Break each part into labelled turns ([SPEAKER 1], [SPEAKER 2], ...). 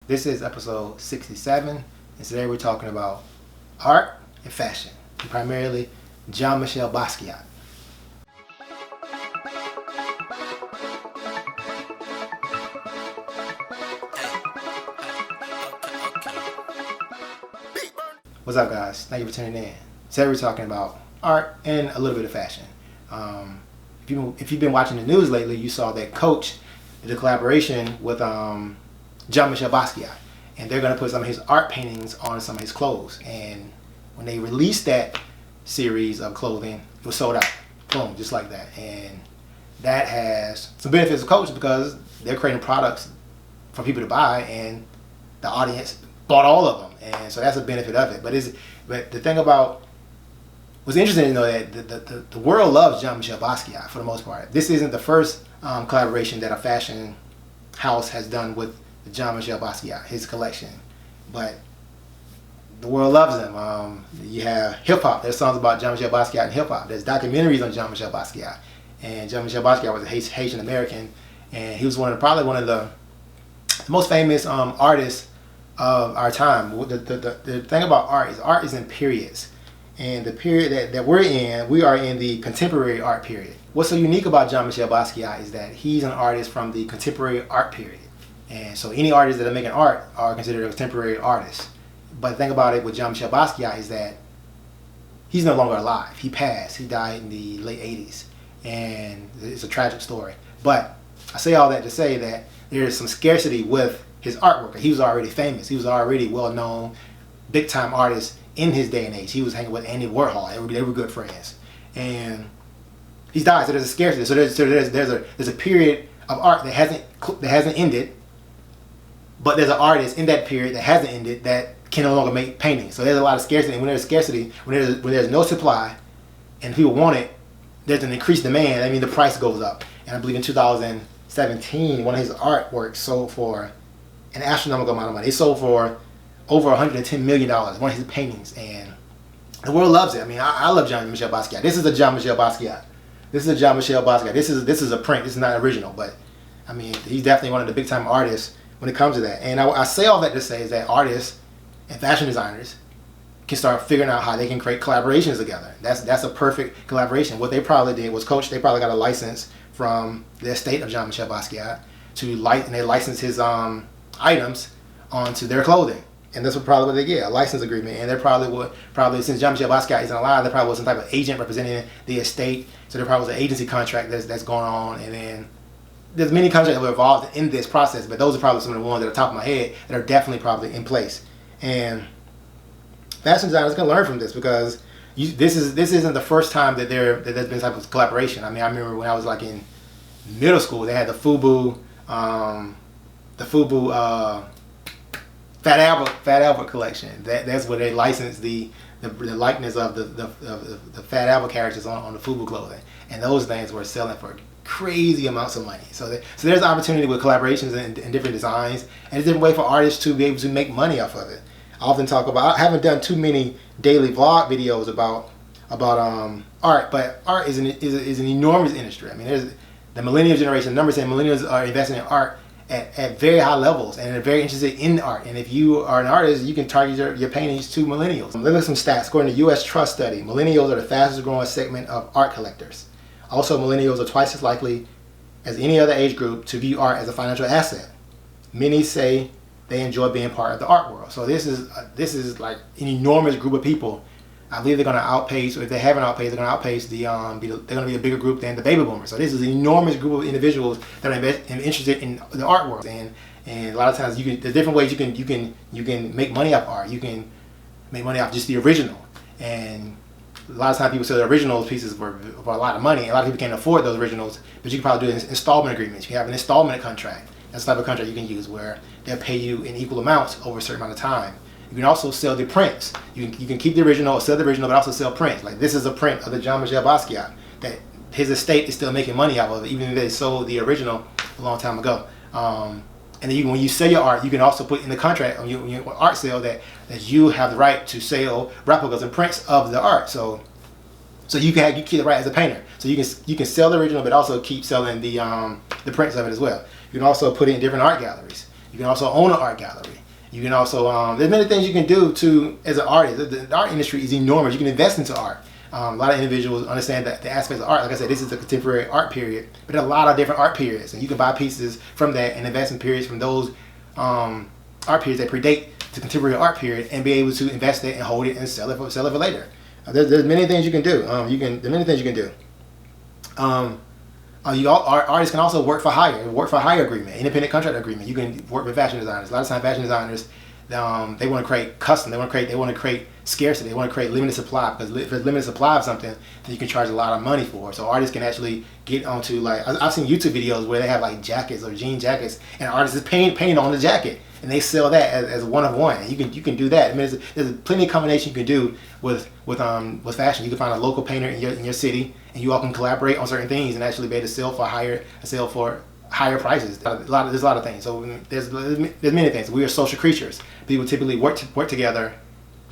[SPEAKER 1] This is episode 67, and today we're talking about art and fashion, and primarily Jean-Michel Basquiat. What's up, guys? Thank you for tuning in. Today we're talking about art and a little bit of fashion. If you've been watching the news lately, you saw that Coach did a collaboration with Jean-Michel Basquiat, and they're going to put some of his art paintings on some of his clothes. And when they released that series of clothing, it was sold out. Boom, just like that. And that has some benefits to Coach because they're creating products for people to buy, and the audience bought all of them. And so that's a benefit of it. But the thing about what's interesting to know that the world loves Jean-Michel Basquiat for the most part. This isn't the first collaboration that a fashion house has done with Jean-Michel Basquiat, his collection, but the world loves him. You have hip hop. There's songs about Jean-Michel Basquiat and hip hop. There's documentaries on Jean-Michel Basquiat, and Jean-Michel Basquiat was a Haitian American, and he was probably one of the most famous artists of our time. The thing about art is in periods, and the period that we're in, we are in the contemporary art period. What's so unique about Jean-Michel Basquiat is that he's an artist from the contemporary art period. And so any artists that are making art are considered a contemporary artist. But the thing about it with Jean-Michel Basquiat is that he's no longer alive. He passed. He died in the late 80s. And it's a tragic story. But I say all that to say that there is some scarcity with his artwork. He was already famous. He was already well-known, big-time artist in his day and age. He was hanging with Andy Warhol. They were good friends. And he's died, so there's a scarcity. So there's a period of art that hasn't ended. But there's an artist in that period that hasn't ended that can no longer make paintings. So there's a lot of scarcity. And when there's scarcity, when there's no supply and people want it, there's an increased demand. I mean, the price goes up. And I believe in 2017, one of his artworks sold for an astronomical amount of money. It sold for over $110 million, one of his paintings. And the world loves it. I mean, I love Jean-Michel Basquiat. This is a Jean-Michel Basquiat. This is a Jean-Michel Basquiat. This is a print. This is not original. But, I mean, he's definitely one of the big-time artists when it comes to that. And I say all that to say is that artists and fashion designers can start figuring out how they can create collaborations together. That's a perfect collaboration. What they probably did was Coach, they probably got a license from the estate of Jean-Michel Basquiat and they licensed his items onto their clothing. And that's probably what they get, a license agreement. And they probably since Jean-Michel Basquiat isn't alive, there probably was some type of agent representing the estate. So there probably was an agency contract that's going on. And then there's many contracts that were involved in this process, but those are probably some of the ones that are top of my head that are definitely probably in place. And fashion designers can learn from this because this isn't the first time that there's been type of collaboration. I mean, I remember when I was like in middle school, they had the FUBU Fat Albert collection. That's where they licensed the likeness of the Fat Albert characters on the FUBU clothing, and those things were selling for crazy amounts of money. So there's opportunity with collaborations and different designs, and a different way for artists to be able to make money off of it. I often talk about, I haven't done too many daily vlog videos about art, but art is an enormous industry. I mean, there's the millennial generation. The numbers saying millennials are investing in art at very high levels and are very interested in art. And if you are an artist, you can target your paintings to millennials. Look at some stats. According to U.S. Trust study, millennials are the fastest growing segment of art collectors. Also, millennials are twice as likely as any other age group to view art as a financial asset. Many say they enjoy being part of the art world. So this is like an enormous group of people. I believe they're going to outpace, or if they haven't outpaced, they're going to outpace they're going to be a bigger group than the baby boomers. So this is an enormous group of individuals that are interested in the art world. And a lot of times there's different ways you can make money off art. You can make money off just the original. And a lot of times people sell the original pieces for a lot of money. A lot of people can't afford those originals, but you can probably do installment agreements. You can have an installment contract. That's the type of contract you can use where they'll pay you in equal amounts over a certain amount of time. You can also sell the prints. You can keep the original or sell the original, but also sell prints. Like this is a print of the Jean-Michel Basquiat that his estate is still making money out of, even if they sold the original a long time ago. And then when you sell your art, you can also put in the contract on your art sale that you have the right to sell replicas and prints of the art. So you keep the right as a painter. So you can sell the original, but also keep selling the prints of it as well. You can also put it in different art galleries. You can also own an art gallery. You can also there's many things you can do to as an artist. The art industry is enormous. You can invest into art. A lot of individuals understand that the aspects of art. Like I said, this is the contemporary art period, but there are a lot of different art periods, and you can buy pieces from that and invest in periods from those art periods that predate the contemporary art period, and be able to invest it and hold it and sell it for later. There's many things you can do. There's many things you can do. Artists can also work for hire agreement, independent contract agreement. You can work with fashion designers. A lot of times, fashion designers they want to create custom. They want to create scarcity. They want to create limited supply, because if there's limited supply of something, then you can charge a lot of money for it. So artists can actually get onto, like, I've seen YouTube videos where they have like jackets or jean jackets, and artists is painting on the jacket, and they sell that as one of one. And you can do that. I mean, there's plenty of combination you can do with fashion. You can find a local painter in your city, and you all can collaborate on certain things and actually be able to sell for higher prices. There's a lot of things. So there's many things. We are social creatures. People typically work together.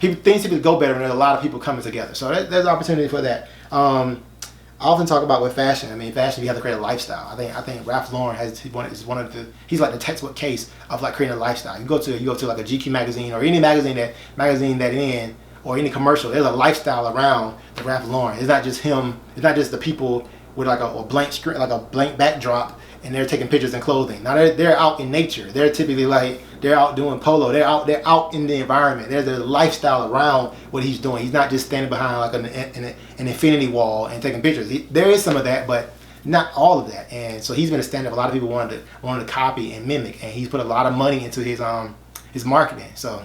[SPEAKER 1] Things typically go better when there's a lot of people coming together. So there's opportunity for that. I often talk about with fashion. I mean, fashion, you have to create a lifestyle. I think Ralph Lauren he's like the textbook case of like creating a lifestyle. You go to like a GQ magazine or any magazine or any commercial. There's a lifestyle around the Ralph Lauren. It's not just him. It's not just the people with like a blank screen, like a blank backdrop, and they're taking pictures in clothing. Now they're out in nature. They're typically they're out doing polo. They're out in the environment. There's a lifestyle around what he's doing. He's not just standing behind like an infinity wall and taking pictures. There is some of that, but not all of that. And so he's been a standard. A lot of people wanted to copy and mimic, and he's put a lot of money into his marketing. So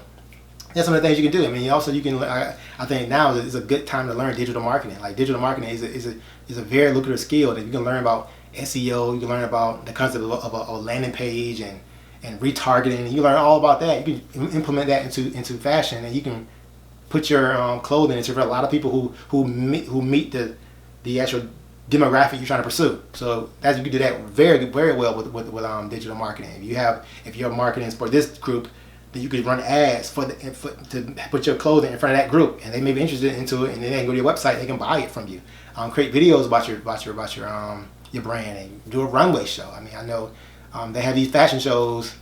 [SPEAKER 1] that's some of the things you can do. I mean, also I think now is a good time to learn digital marketing. Like, digital marketing is a very lucrative skill that you can learn about. SEO, you can learn about the concept of a landing page and retargeting. You learn all about that. You can implement that into fashion, and you can put your clothing into a lot of people who meet the actual demographic you're trying to pursue. So you can do that very well with digital marketing. If you're marketing for this group, then you could run ads to put your clothing in front of that group, and they may be interested into it, and then they can go to your website. They can buy it from you. Create videos about your brand, and do a runway show. I mean, I know they have these fashion shows.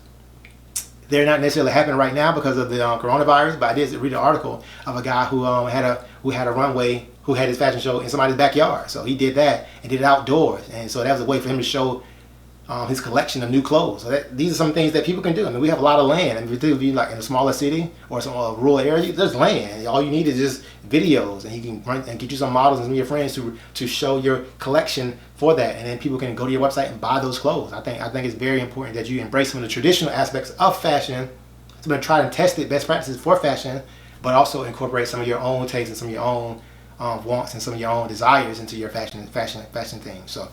[SPEAKER 1] They're not necessarily happening right now because of the coronavirus, but I did read an article of a guy who had a runway, who had his fashion show in somebody's backyard. So he did that and did it outdoors, and so that was a way for him to show his collection of new clothes. So these are some things that people can do. I mean, we have a lot of land, and if you like in a smaller city or some rural area, there's land. All you need is just videos, and you can run and get you some models and some of your friends to show your collection for that, and then people can go to your website and buy those clothes. I think it's very important that you embrace some of the traditional aspects of fashion. So try and test it, best practices for fashion, but also incorporate some of your own tastes and some of your own wants and some of your own desires into your fashion thing. So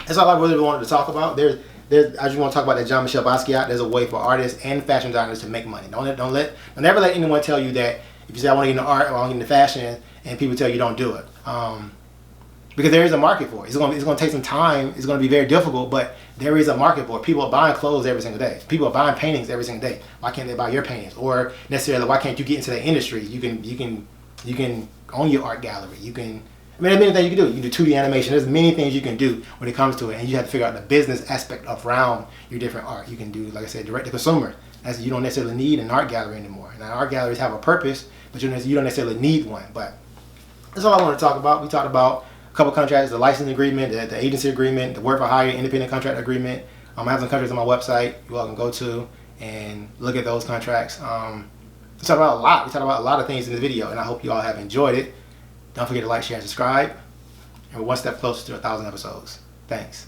[SPEAKER 1] that's all I really wanted to talk about. I just want to talk about that Jean-Michel Basquiat. There's a way for artists and fashion designers to make money. Don't ever let anyone tell you that if you say I want to get into art or I want to get into fashion, and people tell you don't do it. Because there is a market for it. It's going to take some time. It's going to be very difficult, but there is a market for it. People are buying clothes every single day. People are buying paintings every single day. Why can't they buy your paintings? Or necessarily, why can't you get into that industry? You can own your art gallery. There's many things you can do. You can do 2D animation. There's many things you can do when it comes to it, and you have to figure out the business aspect around your different art. You can do, like I said, direct to consumer. You don't necessarily need an art gallery anymore. Now, art galleries have a purpose, but you don't necessarily need one. But that's all I want to talk about. We talked about a couple contracts: the licensing agreement, the agency agreement, the work for hire, independent contract agreement. I have some contracts on my website you all can go to and look at those contracts. We talked about a lot. We talked about a lot of things in this video, and I hope you all have enjoyed it. Don't forget to like, share, and subscribe. And we're one step closer to 1,000 episodes. Thanks.